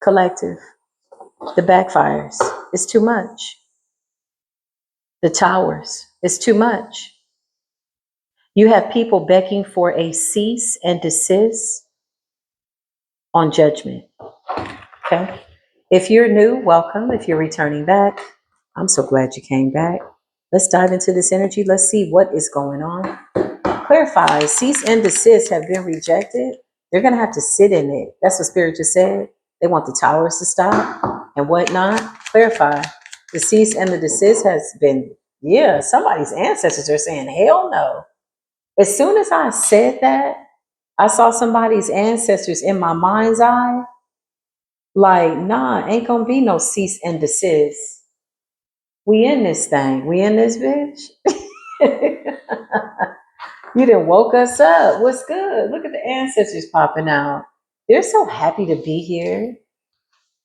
Collective. The backfires. It's too much. The towers. It's too much. You have people begging for a cease and desist on judgment. Okay? If you're new, welcome. If you're returning back, I'm so glad you came back. Let's dive into this energy. Let's see what is going on. Clarify. Cease and desist have been rejected. They're going to have to sit in it. That's what Spirit just said. They want the towers to stop and whatnot. Clarify. The cease and the desist has been, yeah, somebody's ancestors are saying, hell no. As soon as I said that, I saw somebody's ancestors in my mind's eye. Like, nah, ain't gonna be no cease and desist. We in this thing. We in this bitch. You done woke us up. What's good? Look at the ancestors popping out. They're so happy to be here.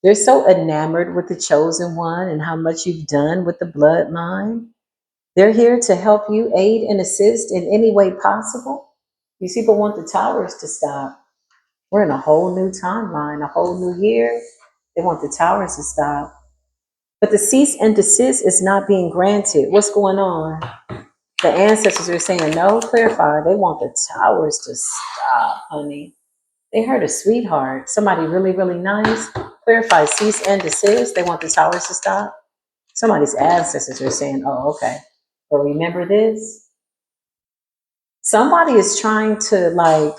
They're so enamored with the chosen one and how much you've done with the bloodline. They're here to help you, aid and assist in any way possible. These people want the towers to stop. We're in a whole new timeline, a whole new year. They want the towers to stop. But the cease and desist is not being granted. What's going on? The ancestors are saying, no, clarify. They want the towers to stop, honey. They heard a sweetheart. Somebody really, really nice. Clarify, cease and desist. They want the towers to stop. Somebody's ancestors are saying, oh, okay. But remember this? Somebody is trying to like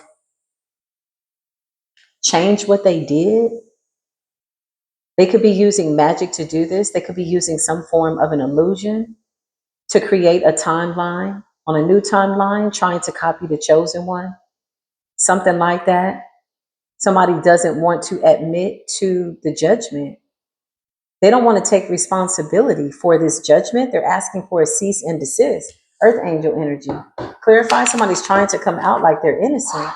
change what they did. They could be using magic to do this. They could be using some form of an illusion to create a timeline on a new timeline, trying to copy the chosen one. Something like that. Somebody doesn't want to admit to the judgment. They don't want to take responsibility for this judgment. They're asking for a cease and desist. Earth angel energy. Clarify, somebody's trying to come out like they're innocent.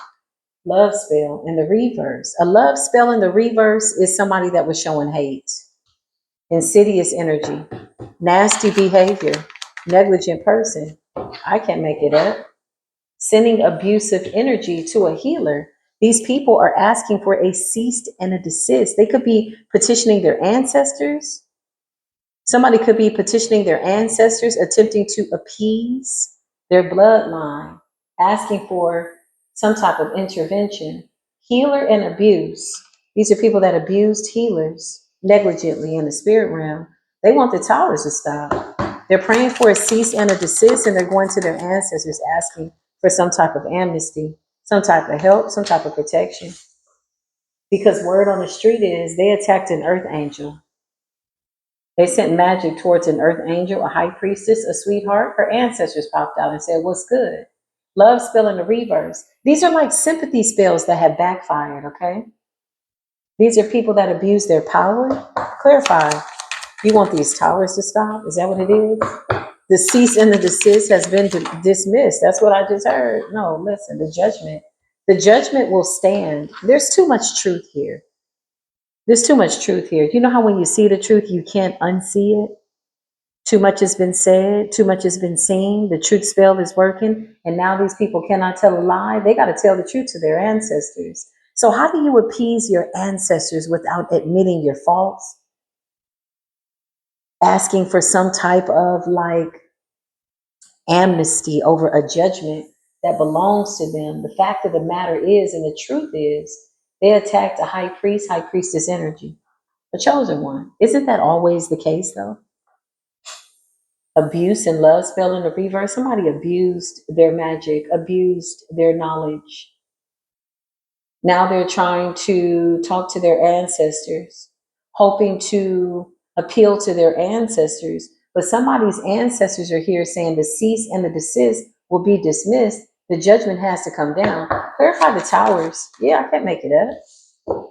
Love spell in the reverse. A love spell in the reverse is somebody that was showing hate. Insidious energy. Nasty behavior. Negligent person. I can't make it up. Sending abusive energy to a healer. These people are asking for a cease and a desist. They could be petitioning their ancestors. Somebody could be petitioning their ancestors, attempting to appease their bloodline, asking for some type of intervention. Healer and abuse. These are people that abused healers negligently in the spirit realm. They want the towers to stop. They're praying for a cease and a desist, and they're going to their ancestors asking for some type of amnesty, some type of help, some type of protection. Because word on the street is they attacked an earth angel. They sent magic towards an earth angel, a high priestess, a sweetheart. Her ancestors popped out and said, what's good? Love spell in the reverse. These are like sympathy spells that have backfired, okay? These are people that abuse their power. Clarify. You want these towers to stop? Is that what it is? The cease and the desist has been dismissed. That's what I just heard. No, listen, the judgment will stand. There's too much truth here. There's too much truth here. You know how when you see the truth, you can't unsee it? Too much has been said, too much has been seen, the truth spell is working, and now these people cannot tell a lie. They got to tell the truth to their ancestors. So how do you appease your ancestors without admitting your faults? Asking for some type of like amnesty over a judgment that belongs to them. The fact of the matter is, and the truth is, they attacked a high priest, high priestess energy, a chosen one. Isn't that always the case though? Abuse and love spell in the reverse. Somebody abused their magic, abused their knowledge. Now they're trying to talk to their ancestors, hoping to appeal to their ancestors. But somebody's ancestors are here saying the cease and the desist will be dismissed. The judgment has to come down. Clarify the towers. Yeah, I can't make it up.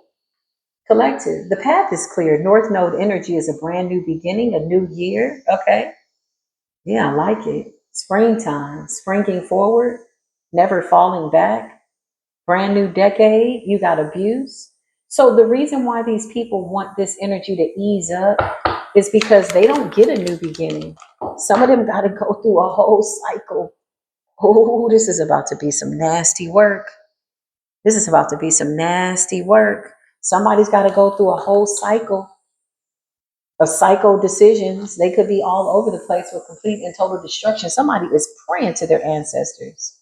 Collective. The path is clear. North Node energy is a brand new beginning, a new year. Okay. Yeah, I like it. Springtime, springing forward, never falling back. Brand new decade, you got abuse. So the reason why these people want this energy to ease up is because they don't get a new beginning. Some of them got to go through a whole cycle. Oh, this is about to be some nasty work. This is about to be some nasty work. Somebody's got to go through a whole cycle of psycho decisions. They could be all over the place with complete and total destruction. Somebody is praying to their ancestors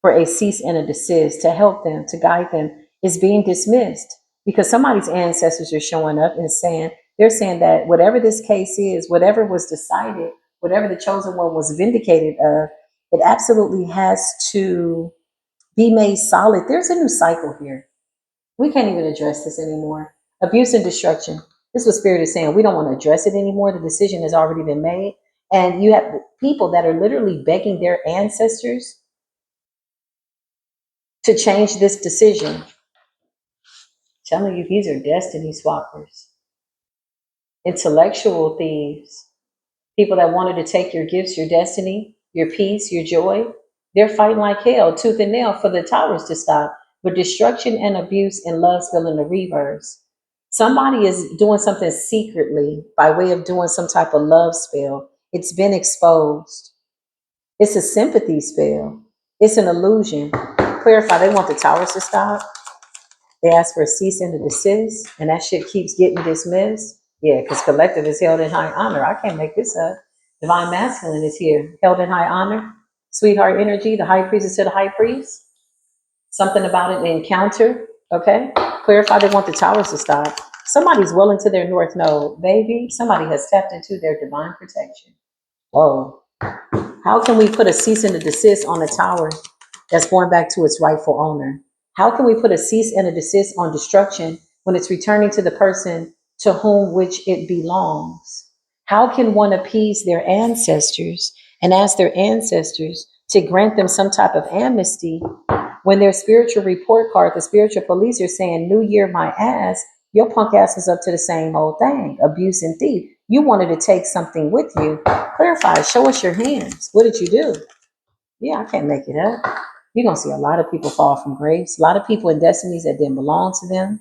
for a cease and a desist to help them, to guide them, is being dismissed because somebody's ancestors are showing up and saying, they're saying that whatever this case is, whatever was decided, whatever the chosen one was vindicated of, it absolutely has to be made solid. There's a new cycle here. We can't even address this anymore. Abuse and destruction. This is what Spirit is saying. We don't want to address it anymore. The decision has already been made. And you have people that are literally begging their ancestors to change this decision. Telling you, these are destiny swappers, intellectual thieves, people that wanted to take your gifts, your destiny, your peace, your joy. They're fighting like hell, tooth and nail, for the towers to stop. But destruction and abuse and love still in the reverse. Somebody is doing something secretly by way of doing some type of love spell. It's been exposed. It's a sympathy spell. It's an illusion. Clarify, they want the towers to stop. They ask for a cease and a desist, and that shit keeps getting dismissed. Yeah, because collective is held in high honor. I can't make this up. Divine masculine is here, held in high honor. Sweetheart energy, the high priest is to the high priest. Something about an encounter, okay? Clarify, they want the towers to stop. Somebody's well into their north node, baby. Somebody has tapped into their divine protection. Whoa. How can we put a cease and a desist on a tower that's going back to its rightful owner? How can we put a cease and a desist on destruction when it's returning to the person to whom which it belongs? How can one appease their ancestors and ask their ancestors to grant them some type of amnesty when their spiritual report card, the spiritual police are saying, New Year, my ass, your punk ass is up to the same old thing, abuse and thief. You wanted to take something with you. Clarify, show us your hands. What did you do? Yeah, I can't make it up. You're going to see a lot of people fall from grace, a lot of people in destinies that didn't belong to them,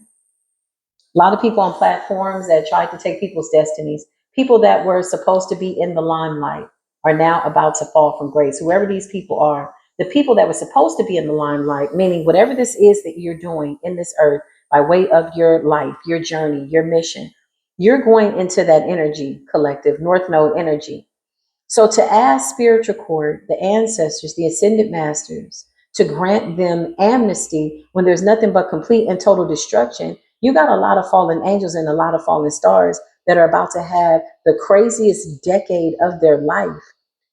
a lot of people on platforms that tried to take people's destinies. People that were supposed to be in the limelight are now about to fall from grace. Whoever these people are, the people that were supposed to be in the limelight, meaning whatever this is that you're doing in this earth by way of your life, your journey, your mission, you're going into that energy, collective, North Node energy. So to ask spiritual court, the ancestors, the ascended masters, to grant them amnesty when there's nothing but complete and total destruction, you got a lot of fallen angels and a lot of fallen stars that are about to have the craziest decade of their life.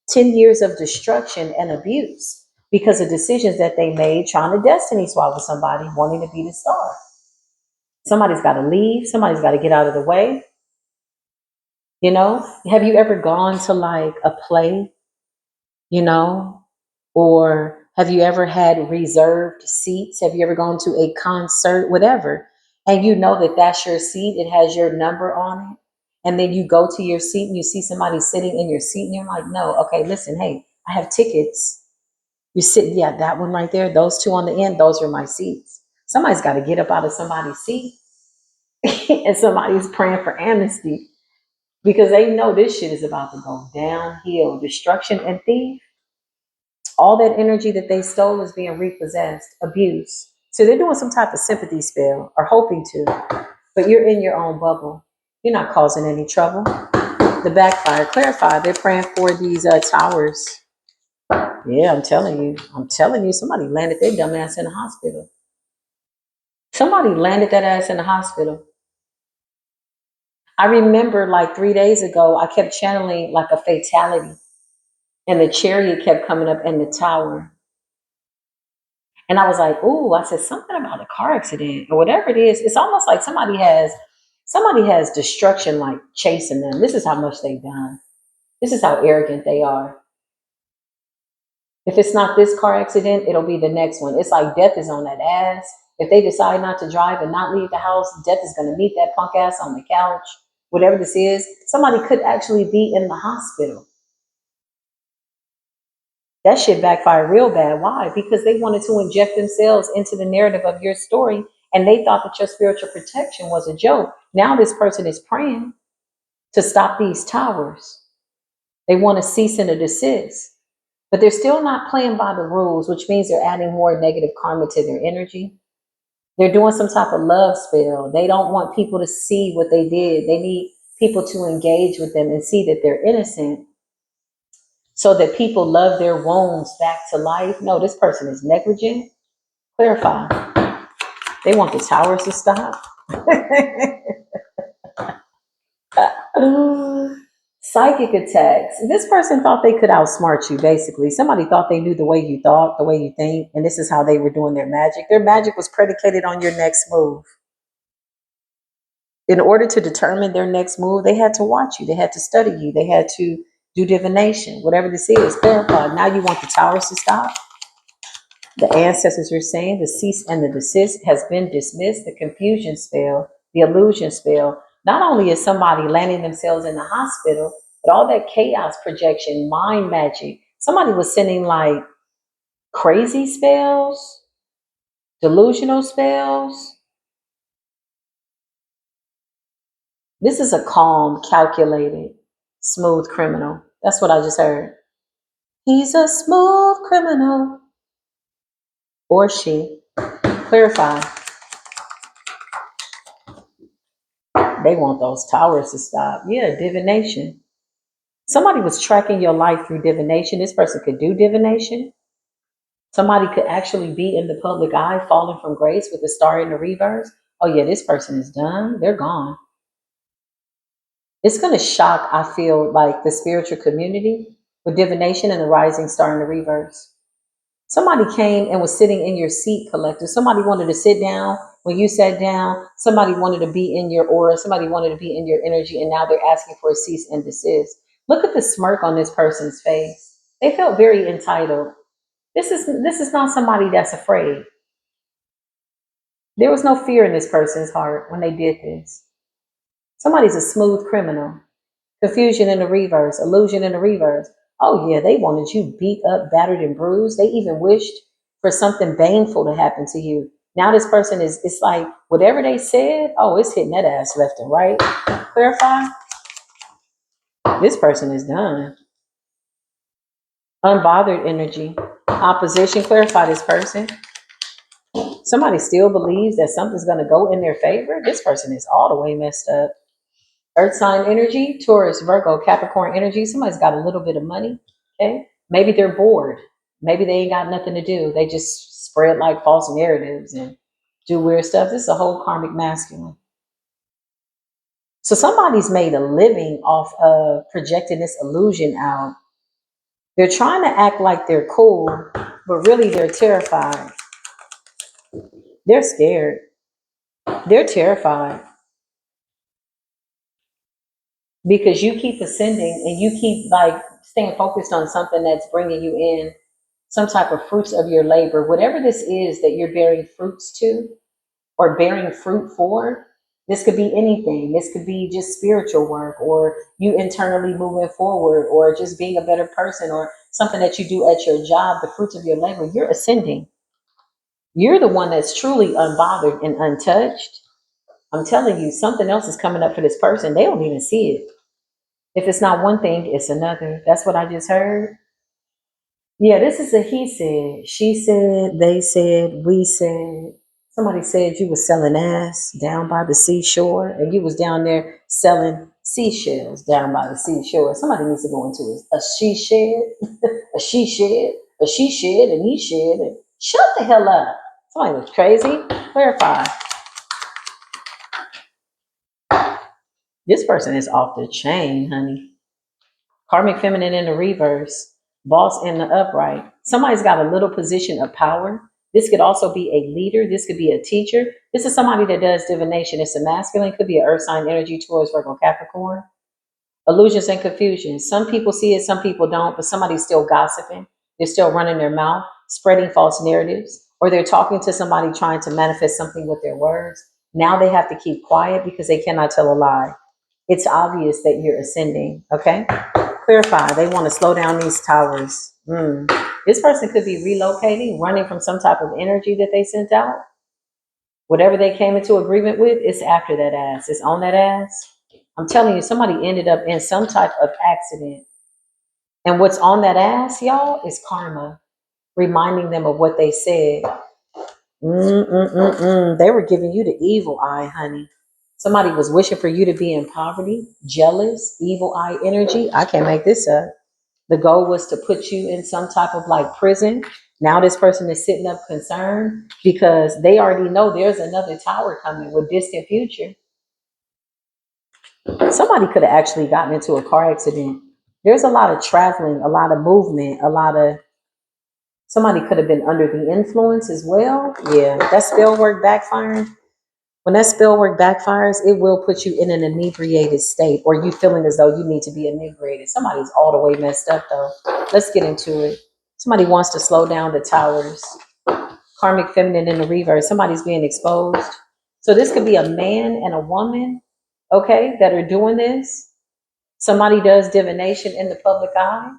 10 years of destruction and abuse because of decisions that they made trying to destiny swap with somebody wanting to be the star. Somebody's got to leave. Somebody's got to get out of the way. You know, have you ever gone to like a play, you know, or have you ever had reserved seats? Have you ever gone to a concert, whatever, and you know that that's your seat, it has your number on it, and then you go to your seat and you see somebody sitting in your seat and you're like, no, okay, listen, hey, I have tickets. You're sitting, yeah, that one right there, those two on the end, those are my seats. Somebody's got to get up out of somebody's seat and somebody's praying for amnesty because they know this shit is about to go downhill. Destruction and thief. All that energy that they stole is being repossessed, abused. So they're doing some type of sympathy spell or hoping to, but you're in your own bubble. You're not causing any trouble. The backfire, clarify, they're praying for these towers. Yeah, I'm telling you, somebody landed their dumb ass in the hospital. Somebody landed that ass in the hospital. I remember like 3 days ago, I kept channeling like a fatality and the chariot kept coming up in the tower. And I was like, "Ooh!" I said something about a car accident or whatever it is. It's almost like somebody has destruction like chasing them. This is how much they've done. This is how arrogant they are. If it's not this car accident, it'll be the next one. It's like death is on that ass. If they decide not to drive and not leave the house, death is going to meet that punk ass on the couch. Whatever this is, somebody could actually be in the hospital. That shit backfired real bad. Why? Because they wanted to inject themselves into the narrative of your story and they thought that your spiritual protection was a joke. Now this person is praying to stop these towers. They want to cease and a desist, but they're still not playing by the rules, which means they're adding more negative karma to their energy. They're doing some type of love spell. They don't want people to see what they did. They need people to engage with them and see that they're innocent so that people love their wounds back to life. No, this person is negligent. Clarify. They want the towers to stop. Psychic attacks. This person thought they could outsmart you, basically. Somebody thought they knew the way you thought, the way you think, and this is how they were doing their magic. Their magic was predicated on your next move. In order to determine their next move, they had to watch you, they had to study you, they had to do divination. Whatever this is, clarify. Now you want the towers to stop. The ancestors are saying the cease and the desist has been dismissed. The confusion spell, the illusion spell. Not only is somebody landing themselves in the hospital, but all that chaos projection, mind magic. Somebody was sending like crazy spells, delusional spells. This is a calm, calculated, smooth criminal. That's what I just heard. He's a smooth criminal. Or she. Clarify. They want those towers to stop. Yeah, divination. Somebody was tracking your life through divination. This person could do divination. Somebody could actually be in the public eye, falling from grace with a star in the reverse. Oh, yeah, this person is done. They're gone. It's going to shock, I feel, like the spiritual community with divination and the rising star in the reverse. Somebody came and was sitting in your seat, collector. Somebody wanted to sit down when you sat down. Somebody wanted to be in your aura. Somebody wanted to be in your energy. And now they're asking for a cease and desist. Look at the smirk on this person's face. They felt very entitled. This is not somebody that's afraid. There was no fear in this person's heart when they did this. Somebody's a smooth criminal. Confusion in the reverse, illusion in the reverse. Oh, yeah, they wanted you beat up, battered, and bruised. They even wished for something baneful to happen to you. Now this person is, it's like whatever they said, oh, it's hitting that ass left and right. Clarify. This person is done. Unbothered energy. Opposition. Clarify this person. Somebody still believes that something's going to go in their favor. This person is all the way messed up. Earth sign energy, Taurus, Virgo, Capricorn energy. Somebody's got a little bit of money. Okay. Maybe they're bored. Maybe they ain't got nothing to do. They just spread like false narratives and do weird stuff. This is a whole karmic masculine. So somebody's made a living off of projecting this illusion out. They're trying to act like they're cool, but really they're terrified. They're scared. They're terrified because you keep ascending and you keep like staying focused on something that's bringing you in some type of fruits of your labor, whatever this is that you're bearing fruits to or bearing fruit for. This could be anything. This could be just spiritual work, or you internally moving forward, or just being a better person, or something that you do at your job, the fruits of your labor. You're ascending. You're the one that's truly unbothered and untouched. I'm telling you, something else is coming up for this person. They don't even see it. If it's not one thing, it's another. That's what I just heard. Yeah, this is a he said, she said, they said, we said. Somebody said you was selling ass down by the seashore, and you was down there selling seashells down by the seashore. Somebody needs to go into a she shed, a she shed, a she shed, and he shed. And shut the hell up. Somebody was crazy. Clarify. This person is off the chain, honey. Karmic feminine in the reverse, boss in the upright. Somebody's got a little position of power. This could also be a leader. This could be a teacher. This is somebody that does divination. It's a masculine, could be an earth sign energy towards Virgo, Capricorn. Illusions and confusion. Some people see it, some people don't, but somebody's still gossiping. They're still running their mouth, spreading false narratives, or they're talking to somebody trying to manifest something with their words. Now they have to keep quiet because they cannot tell a lie. It's obvious that you're ascending, okay? Clarify. They want to slow down these towers. This person could be relocating, running from some type of energy that they sent out. Whatever they came into agreement with, it's after that ass. It's on that ass. I'm telling you, somebody ended up in some type of accident. And what's on that ass, y'all, is karma, reminding them of what they said. They were giving you the evil eye, honey. Somebody was wishing for you to be in poverty, jealous, evil eye energy. I can't make this up. The goal was to put you in some type of like prison. Now this person is sitting up concerned because they already know there's another tower coming with distant future. Somebody could have actually gotten into a car accident. There's a lot of traveling, a lot of movement, a lot of, somebody could have been under the influence as well. Yeah, that spell work backfiring. When that spell work backfires, it will put you in an inebriated state, or you feeling as though you need to be inebriated. Somebody's all the way messed up though. Let's get into it. Somebody wants to slow down the towers. Karmic feminine in the reverse. Somebody's being exposed. So this could be a man and a woman, okay, that are doing this. Somebody does divination in the public eye.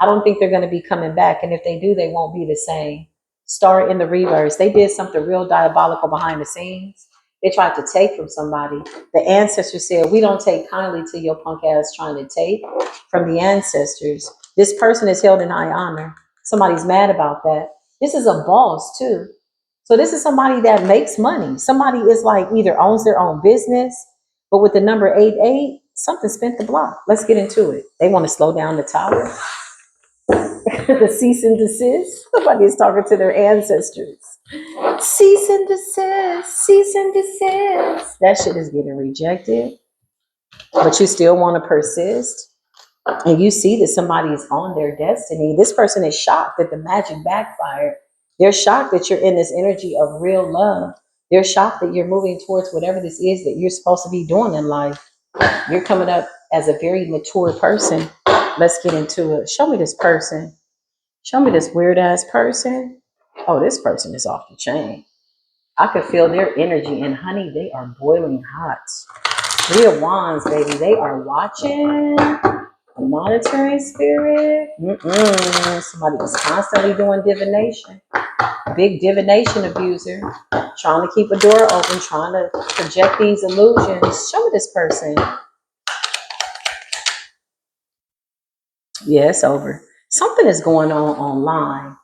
I don't think they're going to be coming back. And if they do, they won't be the same. Star in the reverse. They did something real diabolical behind the scenes. They tried to take from somebody. The ancestors said, we don't take kindly to your punk ass trying to take from the ancestors. This person is held in high honor. Somebody's mad about that. This is a boss too. So this is somebody that makes money. Somebody is like either owns their own business, but with the number 88, something spent the block. Let's get into it. They want to slow down the tower. The cease and desist. Somebody is talking to their ancestors. Cease and desist. Cease and desist. That shit is getting rejected, but you still want to persist. And you see that somebody is on their destiny. This person is shocked that the magic backfired. They're shocked that you're in this energy of real love. They're shocked that you're moving towards whatever this is that you're supposed to be doing in life. You're coming up as a very mature person. Let's get into it. Show me this person. Show me this weird ass person. Oh, this person is off the chain. I could feel their energy, and honey, they are boiling hot. Three of Wands, baby. They are watching. A monitoring spirit. Somebody was constantly doing divination. Big divination abuser. Trying to keep a door open, trying to project these illusions. Show me this person. Yeah, it's over. Something is going on online.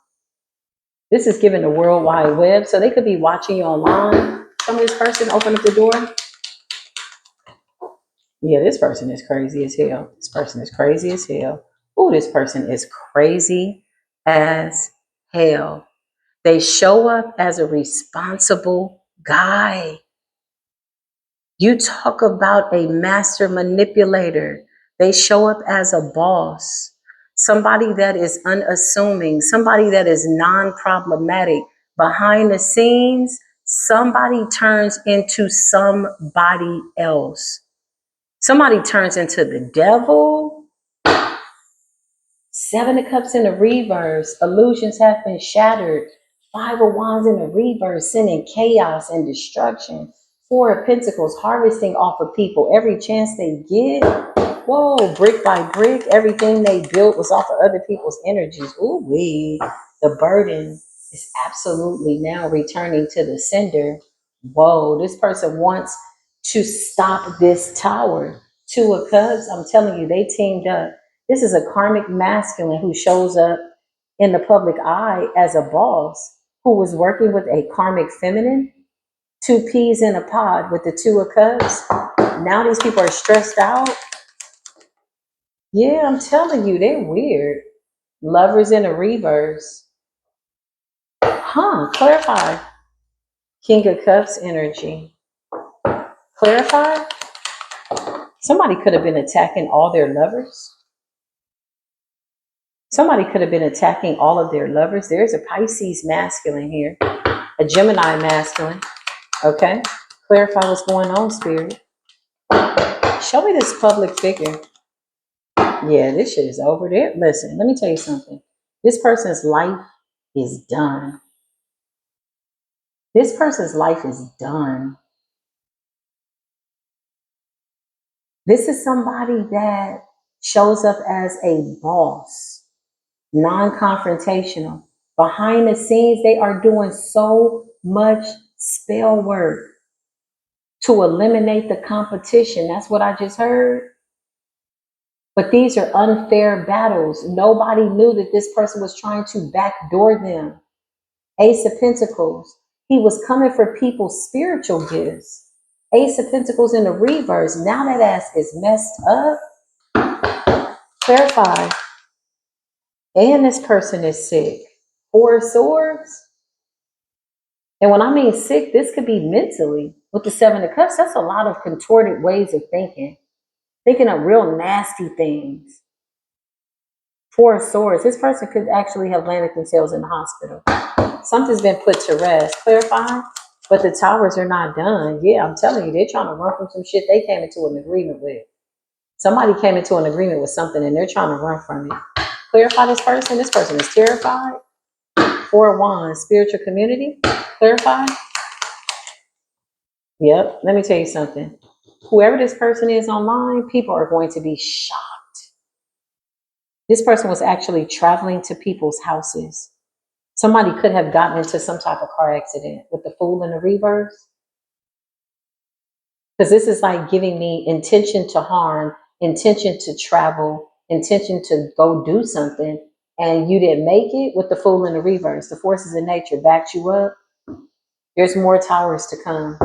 This is giving the World Wide Web, so they could be watching you online. Show me this person. Open up the door. Yeah, this person is crazy as hell. This person is crazy as hell. Oh, this person is crazy as hell. They show up as a responsible guy. You talk about a master manipulator. They show up as a boss, somebody that is unassuming, somebody that is non-problematic. Behind the scenes, somebody turns into somebody else. Somebody turns into the devil. Seven of Cups in the reverse. Illusions have been shattered. Five of Wands in the reverse, sending chaos and destruction. Four of Pentacles, harvesting off of people every chance they get. Whoa, brick by brick, everything they built was off of other people's energies. Ooh wee. The burden is absolutely now returning to the sender. Whoa, this person wants to stop this tower. Two of Cups, I'm telling you, they teamed up. This is a karmic masculine who shows up in the public eye as a boss who was working with a karmic feminine. Two peas in a pod with the Two of Cups. Now these people are stressed out. Yeah, I'm telling you, they're weird. Lovers in a reverse. Huh, clarify. King of Cups energy. Clarify. Somebody could have been attacking all their lovers. Somebody could have been attacking all of their lovers. There's a Pisces masculine here, a Gemini masculine. Okay, clarify what's going on, Spirit. Show me this public figure. Yeah, this shit is over there. Listen, let me tell you something. This person's life is done. This person's life is done. This is somebody that shows up as a boss, non-confrontational. Behind the scenes, they are doing so much spell work to eliminate the competition. That's what I just heard. But these are unfair battles. Nobody knew that this person was trying to backdoor them. Ace of Pentacles. He was coming for people's spiritual gifts. Ace of Pentacles in the reverse. Now that ass is messed up. Clarify. And this person is sick. Four of Swords. And when I mean sick, this could be mentally. With the Seven of Cups, that's a lot of contorted ways of thinking. Thinking of real nasty things. Four of Swords. This person could actually have landed themselves in the hospital. Something's been put to rest. Clarify. But the towers are not done. Yeah, I'm telling you, they're trying to run from some shit they came into an agreement with. Somebody came into an agreement with something and they're trying to run from it. Clarify this person. This person is terrified. Four of Wands. Spiritual community. Clarify. Yep. Let me tell you something. Whoever this person is online, people are going to be shocked. This person was actually traveling to people's houses. Somebody could have gotten into some type of car accident with the Fool in the reverse. Because this is like giving me intention to harm, intention to travel, intention to go do something, and you didn't make it with the Fool in the reverse. The forces of nature backed you up. There's more towers to come.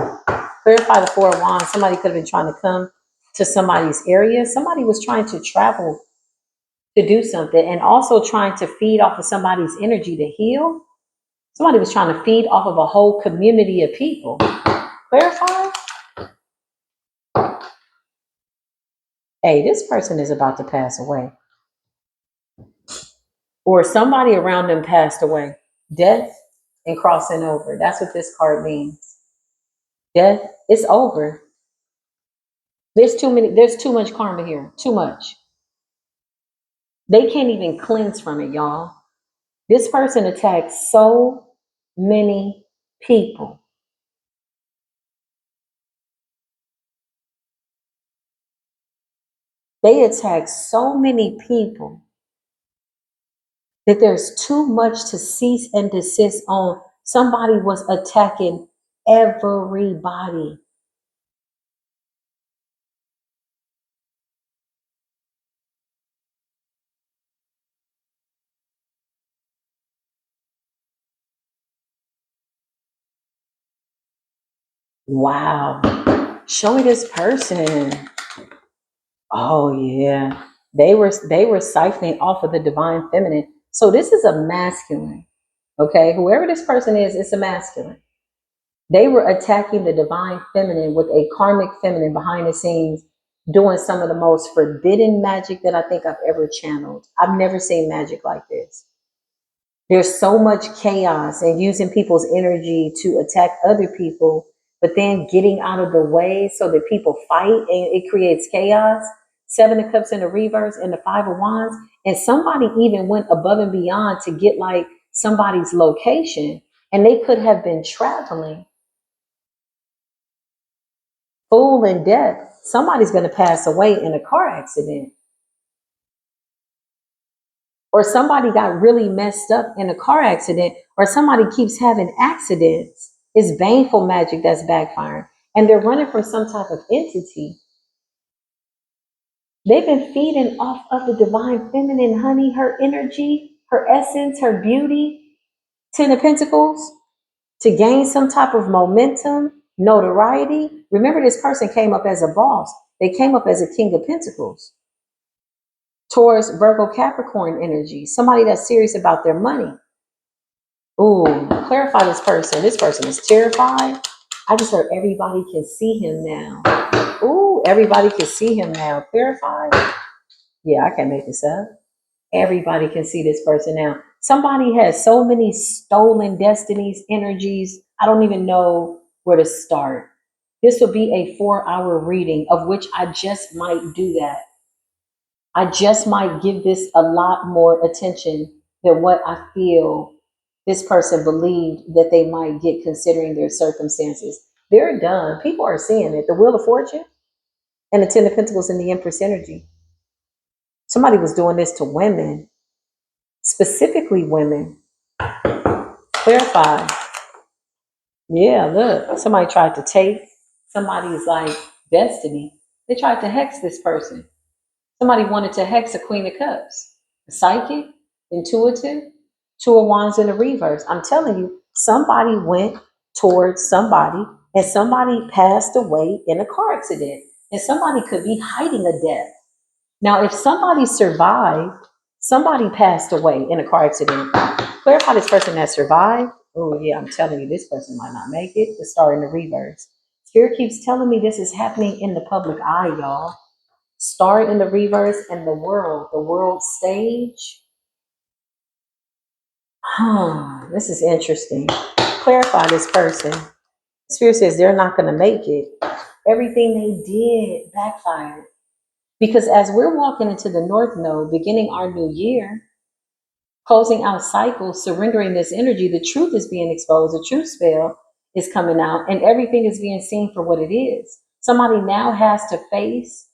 Clarify the Four of Wands. Somebody could have been trying to come to somebody's area. Somebody was trying to travel to do something and also trying to feed off of somebody's energy to heal. Somebody was trying to feed off of a whole community of people. Clarify. Hey, this person is about to pass away. Or somebody around them passed away. Death and crossing over. That's what this card means. Death, it's over. There's too much karma here. Too much. They can't even cleanse from it, y'all. This person attacked so many people. They attacked so many people that there's too much to cease and desist on. Somebody was attacking everybody. Wow. Show me this person. Oh yeah. They were siphoning off of the divine feminine. So this is a masculine. Okay. Whoever this person is, it's a masculine. They were attacking the divine feminine with a karmic feminine behind the scenes, doing some of the most forbidden magic that I think I've ever channeled. I've never seen magic like this. There's so much chaos and using people's energy to attack other people, but then getting out of the way so that people fight and it creates chaos. Seven of Cups in the reverse and the Five of Wands. And somebody even went above and beyond to get like somebody's location, and they could have been traveling. Fool and death. Somebody's going to pass away in a car accident. Or somebody got really messed up in a car accident, or somebody keeps having accidents. It's baneful magic that's backfiring. And they're running from some type of entity. They've been feeding off of the divine feminine, honey, her energy, her essence, her beauty. Ten of Pentacles, to gain some type of momentum, notoriety. Remember, this person came up as a boss. They came up as a King of Pentacles. Taurus, Virgo, Capricorn energy. Somebody that's serious about their money. Ooh, clarify this person. This person is terrified. I just heard everybody can see him now. Ooh, everybody can see him now. Clarify. Yeah, I can't make this up. Everybody can see this person now. Somebody has so many stolen destinies, energies. I don't even know where to start. This will be a 4-hour reading, of which I just might do that. I just might give this a lot more attention than what I feel this person believed that they might get considering their circumstances. They're done. People are seeing it. The Wheel of Fortune and the Ten of Pentacles and the Empress energy. Somebody was doing this to women, specifically women. Clarify. Yeah, look, somebody tried to take somebody's like destiny. They tried to hex this person. Somebody wanted to hex a Queen of Cups, a psychic, intuitive, Two of Wands in the reverse. I'm telling you, somebody went towards somebody, and somebody passed away in a car accident, and somebody could be hiding a death. Now, if somebody survived, somebody passed away in a car accident. Clarify this person that survived. Oh, yeah, I'm telling you, this person might not make it. The star in the reverse. Spirit keeps telling me this is happening in the public eye, y'all. Star in the reverse and the world stage. This is interesting. Clarify this person. Spirit says they're not going to make it. Everything they did backfired. Because as we're walking into the North Node, beginning our new year, closing out cycles, surrendering this energy, the truth is being exposed, the truth spell is coming out, and everything is being seen for what it is. Somebody now has to face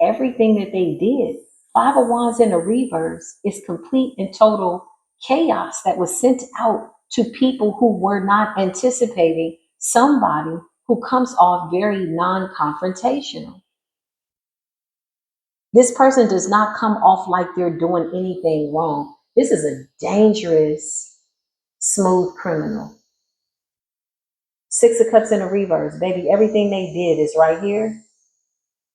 everything that they did. Five of Wands in a reverse is complete and total chaos that was sent out to people who were not anticipating somebody who comes off very non-confrontational. This person does not come off like they're doing anything wrong. This is a dangerous, smooth criminal. Six of Cups in a reverse, baby. Everything they did is right here.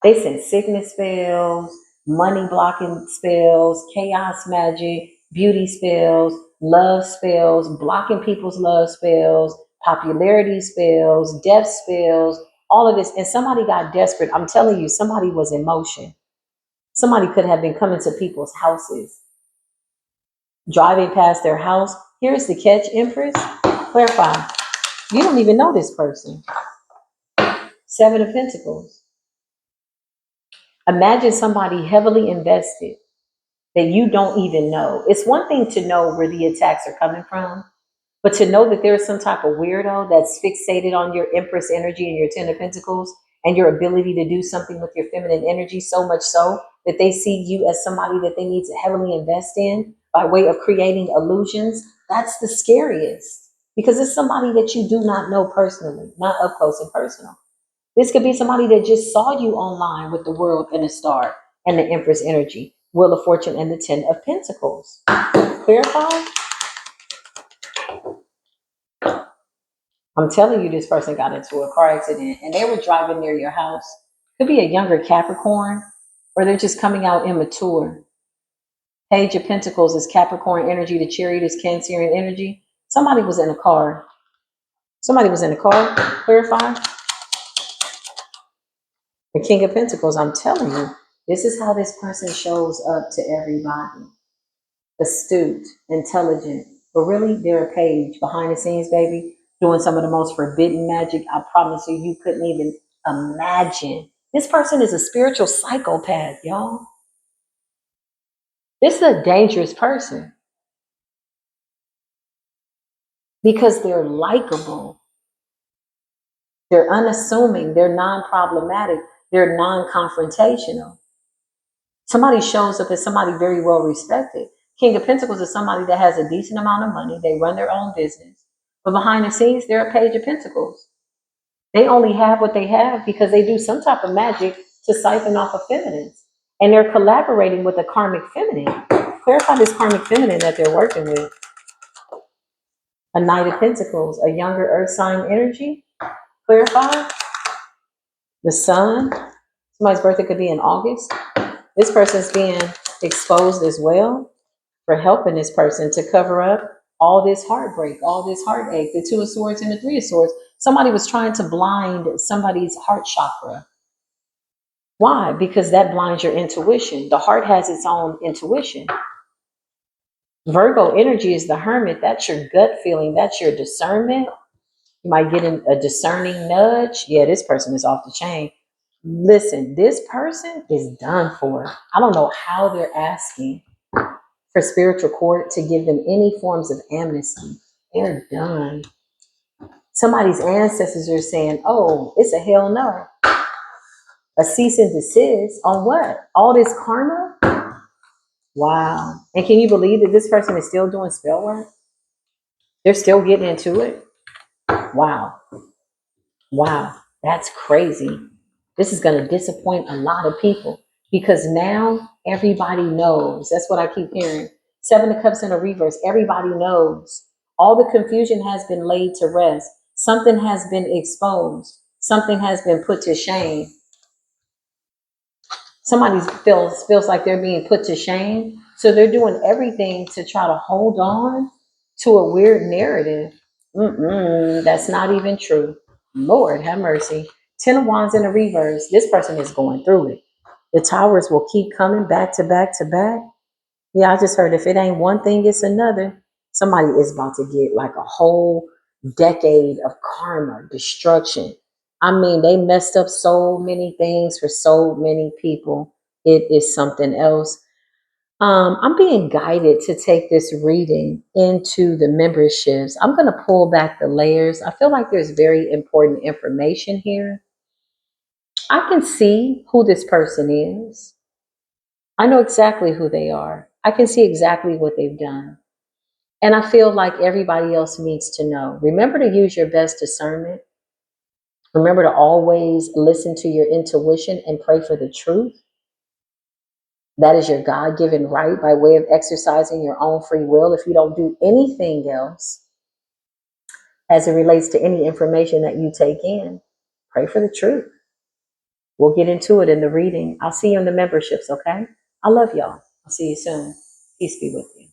They sent sickness spells, money blocking spells, chaos magic, beauty spells, love spells, blocking people's love spells, popularity spells, death spells, all of this. And somebody got desperate. I'm telling you, somebody was in motion. Somebody could have been coming to people's houses, driving past their house. Here's the catch, Empress. Clarify. You don't even know this person. Seven of Pentacles. Imagine somebody heavily invested that you don't even know. It's one thing to know where the attacks are coming from, but to know that there's some type of weirdo that's fixated on your Empress energy and your Ten of Pentacles and your ability to do something with your feminine energy, so much so that they see you as somebody that they need to heavily invest in by way of creating illusions, that's the scariest, because it's somebody that you do not know personally, not up close and personal. This could be somebody that just saw you online with the world and the star and the Empress energy, Wheel of Fortune and the Ten of Pentacles. Clarify? I'm telling you, this person got into a car accident and they were driving near your house. Could be a younger Capricorn, or they're just coming out immature. Page of Pentacles is Capricorn energy. The Chariot is Cancerian energy. Somebody was in a car. Somebody was in a car. Clarify. The King of Pentacles, I'm telling you, this is how this person shows up to everybody. Astute, intelligent, but really they're a page behind the scenes, baby, doing some of the most forbidden magic. I promise you, you couldn't even imagine. This person is a spiritual psychopath, y'all. This is a dangerous person because they're likable, they're unassuming, they're non-problematic, they're non-confrontational. Somebody shows up as somebody very well respected. King of Pentacles is somebody that has a decent amount of money. They run their own business. But behind the scenes, they're a Page of Pentacles. They only have what they have because they do some type of magic to siphon off of feminines. And they're collaborating with a karmic feminine. Clarify this karmic feminine that they're working with. A Knight of Pentacles, a younger earth sign energy. Clarify. The Sun. Somebody's birthday could be in August. This person's being exposed as well for helping this person to cover up all this heartbreak, all this heartache, the Two of Swords and the Three of Swords. Somebody was trying to blind somebody's heart chakra. Why? Because that blinds your intuition. The heart has its own intuition. Virgo energy is the Hermit. That's your gut feeling. That's your discernment. You might get a discerning nudge. Yeah, this person is off the chain. Listen, this person is done for. I don't know how they're asking for spiritual court to give them any forms of amnesty. They're done. Somebody's ancestors are saying, oh, it's a hell no. A cease and desist on what? All this karma? Wow. And can you believe that this person is still doing spell work? They're still getting into it? Wow. Wow. That's crazy. This is going to disappoint a lot of people because now everybody knows. That's what I keep hearing. Seven of Cups in a reverse. Everybody knows All the confusion has been laid to rest. Something has been exposed. Something has been put to shame. Somebody feels like they're being put to shame. So they're doing everything to try to hold on to a weird narrative. That's not even true. Lord have mercy. 10 of Wands in the reverse. This person is going through it. The towers will keep coming back to back to back. Yeah, I just heard if it ain't one thing, it's another. Somebody is about to get like a whole decade of karma, destruction. I mean, they messed up so many things for so many people. It is something else. I'm being guided to take this reading into the memberships. I'm going to pull back the layers. I feel like there's very important information here. I can see who this person is. I know exactly who they are. I can see exactly what they've done. And I feel like everybody else needs to know. Remember to use your best discernment. Remember to always listen to your intuition and pray for the truth. That is your God given right by way of exercising your own free will. If you don't do anything else as it relates to any information that you take in, pray for the truth. We'll get into it in the reading. I'll see you in the memberships, okay? I love y'all. I'll see you soon. Peace be with you.